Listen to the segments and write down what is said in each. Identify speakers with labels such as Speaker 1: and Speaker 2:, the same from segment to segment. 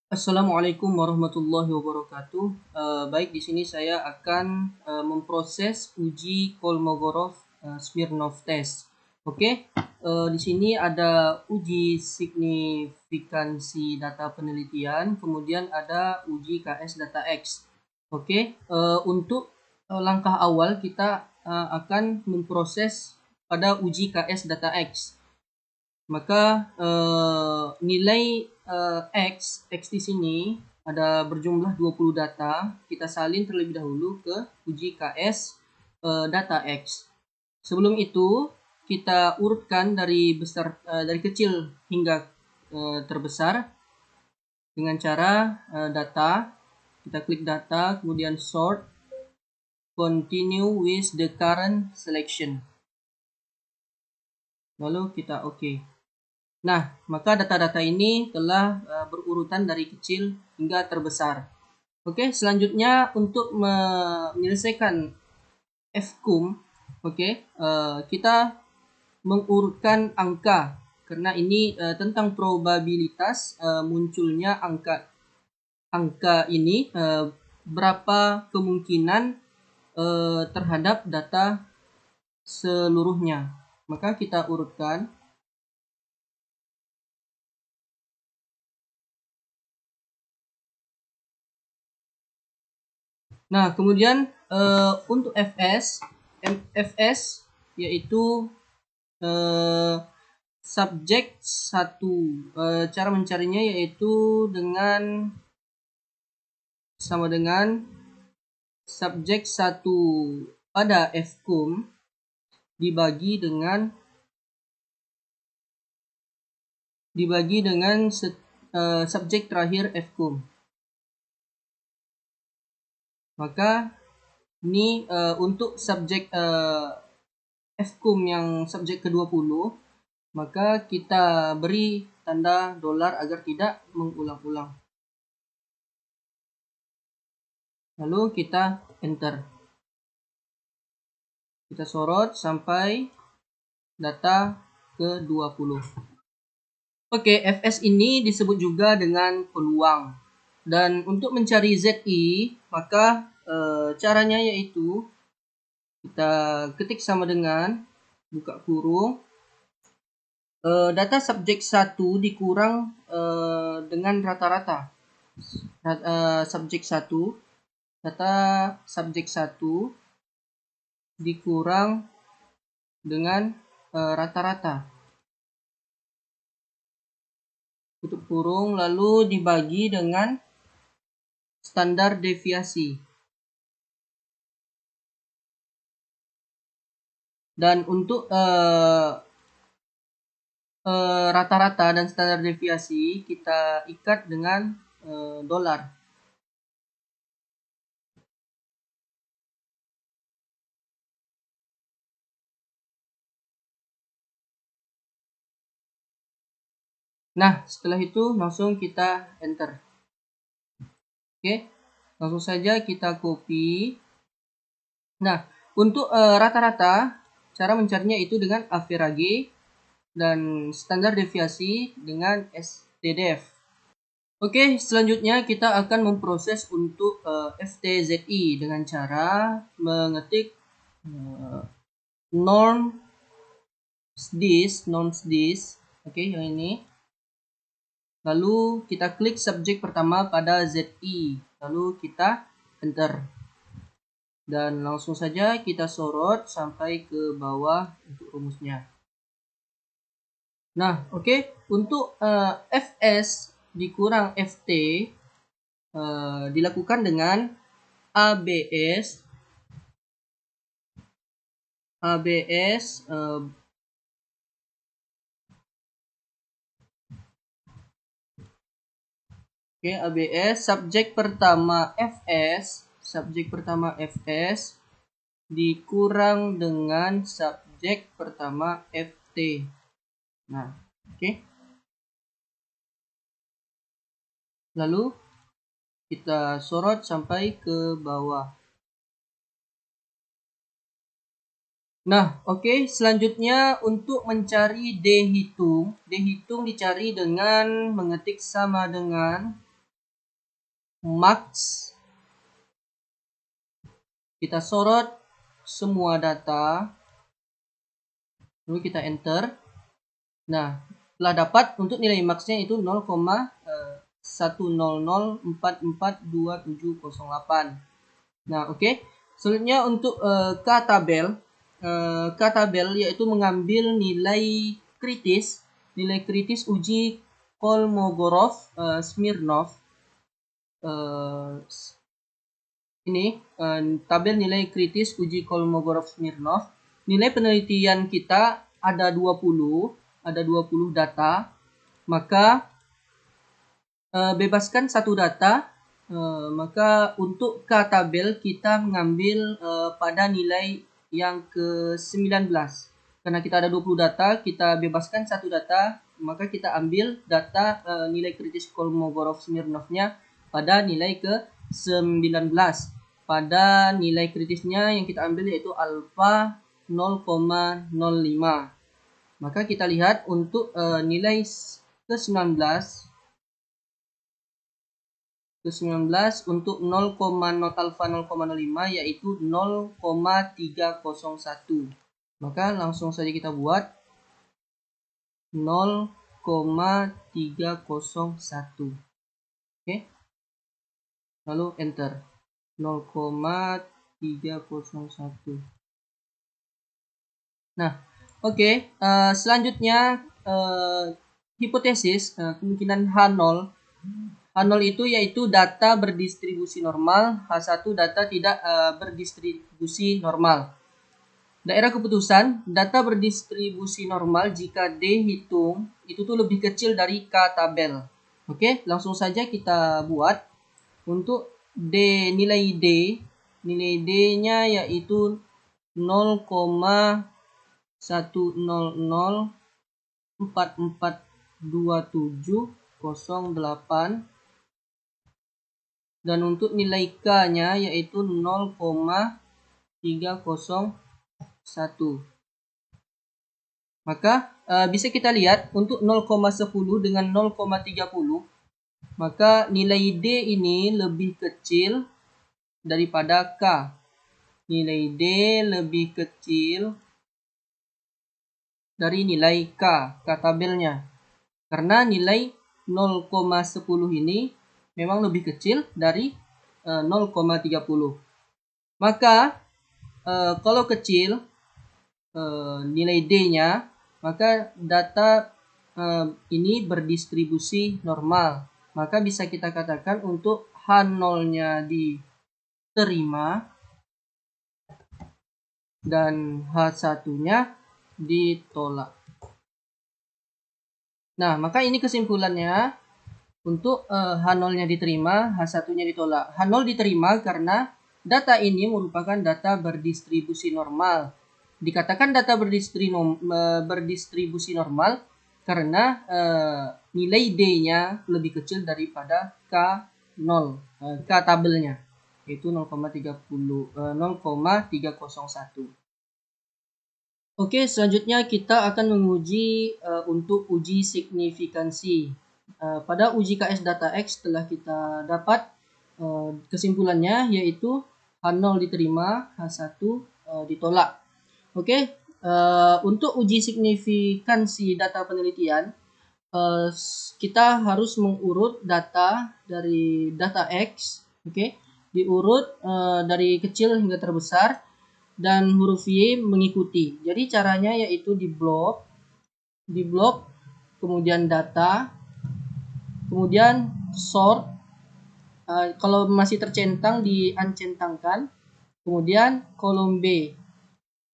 Speaker 1: Assalamualaikum warahmatullahi wabarakatuh. Baik, di sini saya akan memproses uji Kolmogorov Smirnov test. Oke, di sini ada uji signifikansi data penelitian, kemudian ada uji KS data X. Oke, untuk langkah awal kita akan memproses pada uji KS data X. Maka nilai X di sini ada berjumlah 20 data. Kita salin terlebih dahulu ke uji KS data X. Sebelum itu kita urutkan dari kecil hingga terbesar dengan cara data. Kita klik data, kemudian sort, continue with the current selection. Lalu kita OK. Nah, maka data-data ini telah berurutan dari kecil hingga terbesar. Oke, selanjutnya untuk menyelesaikan FCUM, kita mengurutkan angka karena ini tentang probabilitas munculnya angka ini, berapa kemungkinan terhadap data seluruhnya. Maka kita urutkan. Nah, kemudian untuk FS yaitu subjek 1. Cara mencarinya yaitu sama dengan subjek 1 pada FCUM dibagi dengan subjek terakhir FCUM. Maka ini untuk subjek FCUM yang subjek ke-20, maka kita beri tanda dolar agar tidak mengulang-ulang. Lalu kita enter. Kita sorot sampai data ke-20. Oke, FS ini disebut juga dengan peluang. Dan untuk mencari ZI, maka caranya yaitu kita ketik sama dengan buka kurung data subjek 1 dikurang dengan rata-rata. Data subjek 1 dikurang dengan rata-rata. Tutup kurung, lalu dibagi dengan standar deviasi. Dan untuk rata-rata dan standar deviasi kita ikat dengan dolar. Nah, setelah itu langsung kita enter. Oke, langsung saja kita copy. Nah, untuk rata-rata cara mencarinya itu dengan average dan standar deviasi dengan STDF. Oke, selanjutnya kita akan memproses untuk FTZI dengan cara mengetik norms this. Oke, yang ini. Lalu kita klik subjek pertama pada ZI, lalu kita enter. Dan langsung saja kita sorot sampai ke bawah untuk rumusnya. Nah, oke, untuk FS dikurang FT dilakukan dengan ABS subjek pertama FS dikurang dengan subjek pertama FT. Nah, oke. Lalu kita sorot sampai ke bawah. Nah, oke, selanjutnya untuk mencari D hitung dicari dengan mengetik sama dengan max. Kita sorot semua data, lalu kita enter. Nah, telah dapat untuk nilai maxnya itu 0,100442708. Nah, oke. Selanjutnya untuk K-tabel. K-tabel yaitu mengambil nilai kritis uji Kolmogorov-Smirnov. Ini tabel nilai kritis uji Kolmogorov-Smirnov. Nilai penelitian kita ada 20 data. Maka bebaskan satu data. Maka untuk K-tabel kita mengambil pada nilai yang ke-19. Karena kita ada 20 data, kita bebaskan satu data, maka kita ambil data nilai kritis Kolmogorov-Smirnovnya pada nilai ke-19. Pada nilai kritisnya yang kita ambil yaitu alfa 0,05. Maka kita lihat untuk nilai ke-19 untuk 0,0 alfa 0,05 yaitu 0,301. Maka langsung saja kita buat 0,301. Oke. Lalu enter. 0,301. Nah, oke. Selanjutnya hipotesis kemungkinan H0. H0 itu yaitu data berdistribusi normal, H1 data tidak berdistribusi normal. Daerah keputusan, data berdistribusi normal jika D hitung itu tuh lebih kecil dari K tabel. Oke, langsung saja kita buat. Untuk nilai D-nya yaitu 0,100442708. Dan untuk nilai K-nya yaitu 0,301. Maka bisa kita lihat untuk 0,10 dengan 0,30. Maka nilai D ini lebih kecil daripada K. Nilai D lebih kecil dari nilai K tabelnya. Karena nilai 0,10 ini memang lebih kecil dari 0,30. Maka kalau kecil nilai D-nya, maka data ini berdistribusi normal. Maka bisa kita katakan untuk H0-nya diterima dan H1-nya ditolak. Nah, maka ini kesimpulannya. Untuk H0-nya diterima, H1-nya ditolak. H0 diterima karena data ini merupakan data berdistribusi normal. Dikatakan data berdistribusi normal karena nilai D-nya lebih kecil daripada K0, K tabelnya, yaitu 0,301. Oke, selanjutnya kita akan menguji untuk uji signifikansi. Pada uji KS data X telah kita dapat kesimpulannya yaitu H0 diterima, H1 ditolak. Oke, untuk uji signifikansi data penelitian kita harus mengurut data dari data X, oke, diurut dari kecil hingga terbesar dan huruf Y mengikuti. Jadi caranya yaitu di blok, kemudian data, kemudian sort, kalau masih tercentang diuncentangkan, kemudian kolom B.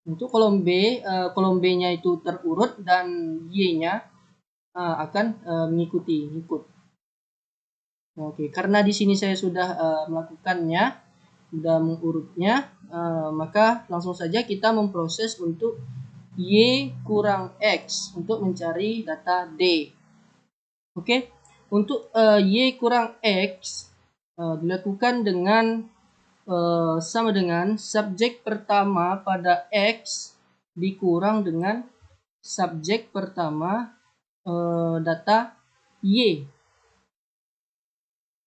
Speaker 1: Untuk kolom B-nya itu terurut dan Y-nya akan ikut. Oke, karena di sini saya sudah melakukannya, sudah mengurutnya, maka langsung saja kita memproses untuk Y kurang X untuk mencari data D. Oke. Untuk Y kurang X dilakukan dengan sama dengan subjek pertama pada X dikurang dengan subjek pertama data Y.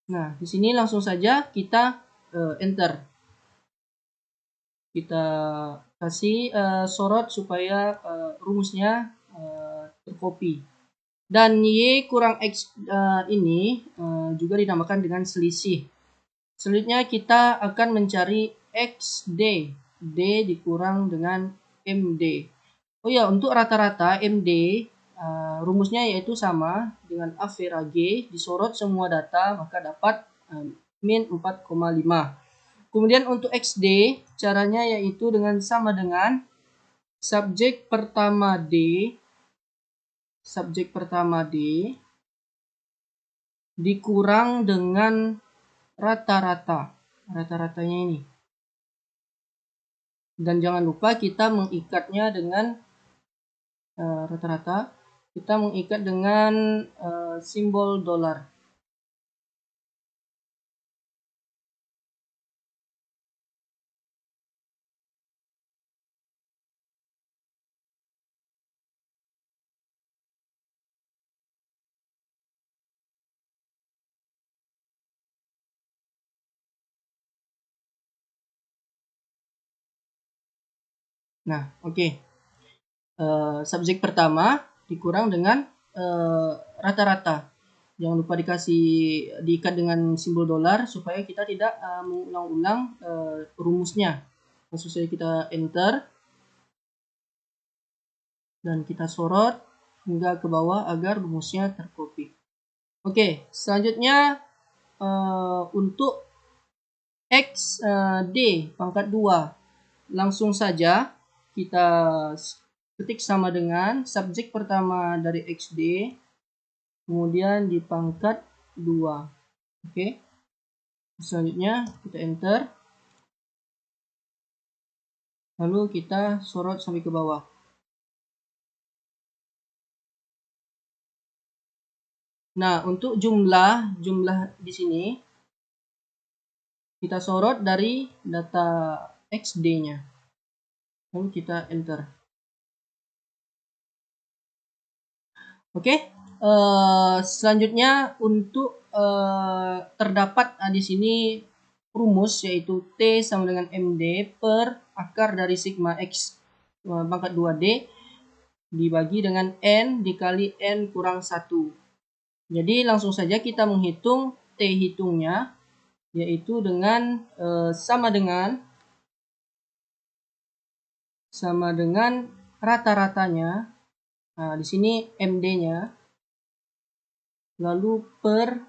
Speaker 1: Nah, di sini langsung saja kita enter. Kita kasih sorot supaya rumusnya tercopy. Dan Y kurang X ini juga dinamakan dengan selisih. Selanjutnya kita akan mencari XD. D dikurang dengan MD. Oh ya, untuk rata-rata MD rumusnya yaitu sama dengan A vera G, disorot semua data maka dapat min 4,5. Kemudian untuk XD caranya yaitu sama dengan subjek pertama D dikurang dengan rata-ratanya ini. Dan jangan lupa kita mengikatnya dengan rata-rata, kita mengikat dengan simbol dolar. Nah, oke. Subjek pertama dikurang dengan rata-rata. Jangan lupa diikat dengan simbol dolar supaya kita tidak mengulang-ulang rumusnya. Langsung saja kita enter dan kita sorot hingga ke bawah agar rumusnya tercopy. Oke, selanjutnya untuk X D pangkat 2 langsung saja kita ketik sama dengan subjek pertama dari XD kemudian di pangkat 2. Oke. Selanjutnya kita enter. Lalu kita sorot sampai ke bawah. Nah, untuk jumlah di sini kita sorot dari data XD-nya. Lalu kita enter. Oke. Selanjutnya untuk terdapat di sini rumus yaitu T sama dengan MD per akar dari sigma X pangkat 2D dibagi dengan N dikali N kurang 1. Jadi langsung saja kita menghitung T hitungnya yaitu dengan sama dengan rata-ratanya. Nah, di sini MD-nya lalu per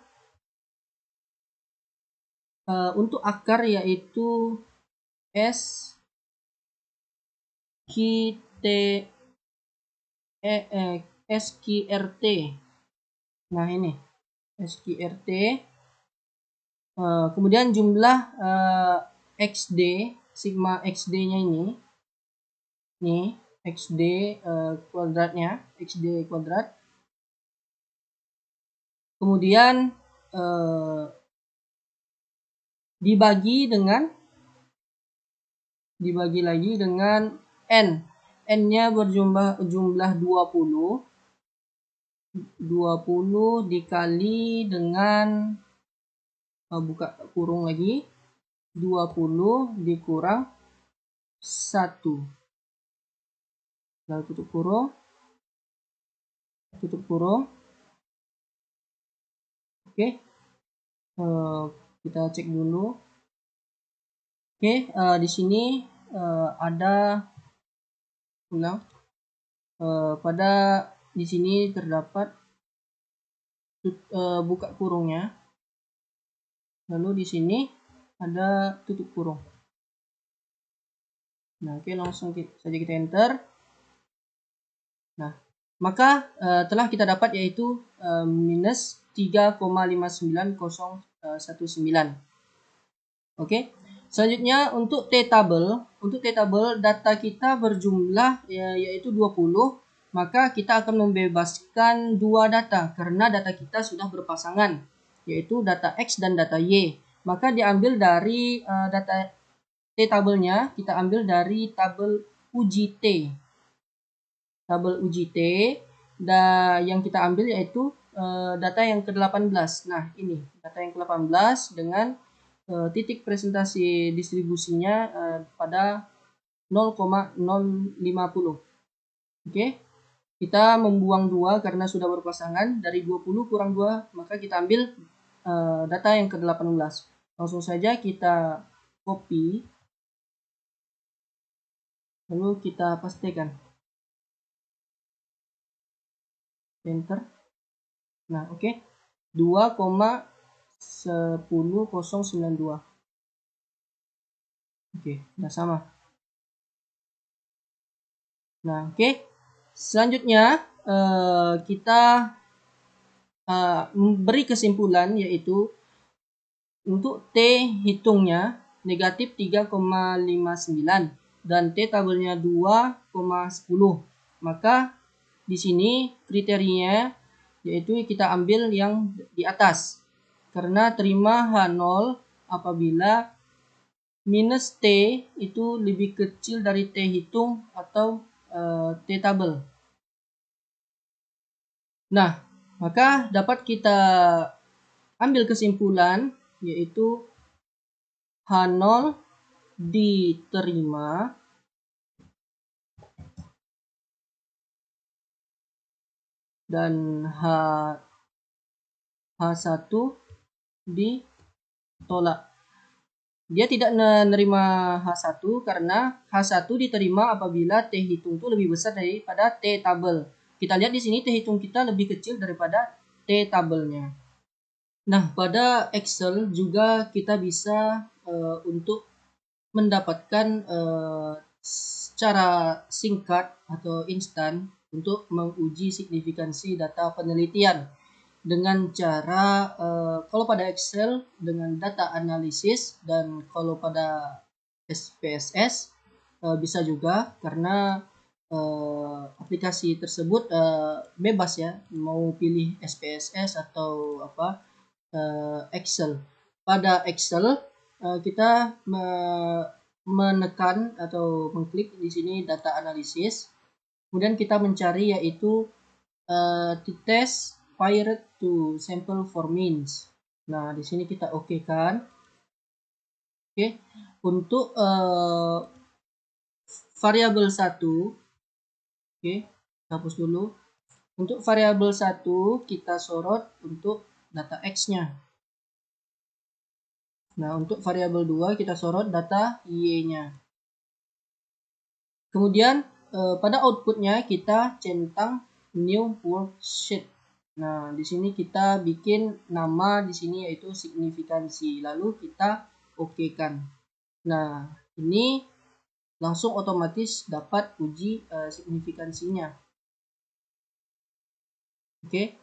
Speaker 1: untuk akar yaitu SQRT. Nah, ini SQRT. Kemudian jumlah XD, sigma XD-nya ini XD kuadratnya, XD kuadrat. Kemudian dibagi lagi dengan N. N-nya jumlah 20 dikali dengan buka kurung lagi 20 dikurang 1. Lalu tutup kurung. Oke. Kita cek dulu. Oke, di sini ada ulang pada di sini terdapat buka kurungnya. Lalu di sini ada tutup kurung. Nah, oke, langsung saja kita enter. Nah, maka telah kita dapat yaitu minus 3,59019. Oke. Selanjutnya untuk T-table. Untuk T-table data kita berjumlah yaitu 20, maka kita akan membebaskan dua data karena data kita sudah berpasangan, yaitu data X dan data Y. Maka diambil dari data T-tabelnya, kita ambil dari tabel UJT. Tabel UJT yang kita ambil yaitu data yang ke-18. Nah, ini data yang ke-18 dengan titik presentasi distribusinya pada 0,050. Oke. Kita membuang 2 karena sudah berpasangan. Dari 20 kurang 2, maka kita ambil data yang ke-18. Langsung saja kita copy, lalu kita pastekan. Enter. Nah, oke. 2,10092. Oke, udah sama. Nah, oke. Selanjutnya kita beri kesimpulan, yaitu untuk T hitungnya negatif 3,59 dan T tabelnya 2,10. Maka di sini kriterianya yaitu kita ambil yang di atas, karena terima H0 apabila minus T itu lebih kecil dari T hitung atau T tabel. Nah, maka dapat kita ambil kesimpulan yaitu H0 diterima dan H1 ditolak. Dia tidak menerima H1 karena H1 diterima apabila T hitung itu lebih besar daripada T tabel. Kita lihat di sini T hitung kita lebih kecil daripada T tabelnya. Nah, pada Excel juga kita bisa untuk mendapatkan secara singkat atau instan untuk menguji signifikansi data penelitian dengan cara kalau pada Excel dengan data analisis, dan kalau pada SPSS bisa juga, karena aplikasi tersebut bebas ya, mau pilih SPSS atau Excel. Pada Excel kita menekan atau mengklik di sini data analisis, kemudian kita mencari yaitu to test pirate to sample for means. Nah, di sini kita oke kan. Oke. Untuk variabel 1, oke, hapus dulu. Untuk variabel 1 kita sorot untuk data X-nya. Nah, untuk variabel 2 kita sorot data Y-nya. Kemudian pada outputnya kita centang new worksheet. Nah, di sini kita bikin nama di sini yaitu signifikansi, lalu kita okekan. Nah, ini langsung otomatis dapat uji signifikansinya. Oke,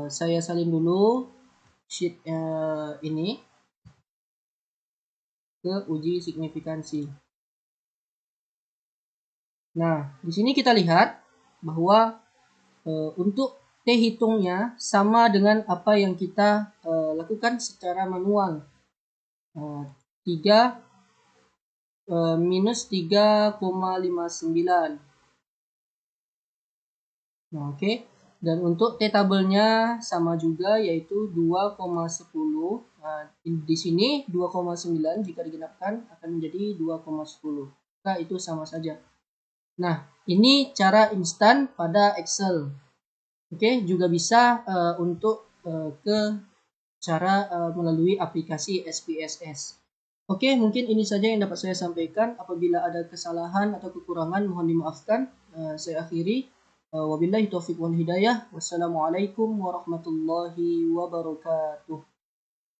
Speaker 1: saya salin dulu sheet ini ke uji signifikansi. Nah, di sini kita lihat bahwa untuk T hitungnya sama dengan apa yang kita lakukan secara manual. 3 minus 3,59. Nah, oke. Dan untuk T tabelnya sama juga yaitu 2,10. Nah, di sini 2,9 jika digenapkan akan menjadi 2,10. Maka itu sama saja. Nah, ini cara instan pada Excel. Oke, juga bisa untuk ke cara melalui aplikasi SPSS. Oke, mungkin ini saja yang dapat saya sampaikan. Apabila ada kesalahan atau kekurangan, mohon dimaafkan. Saya akhiri. Wabillahi taufiq wal hidayah. Wassalamualaikum warahmatullahi wabarakatuh.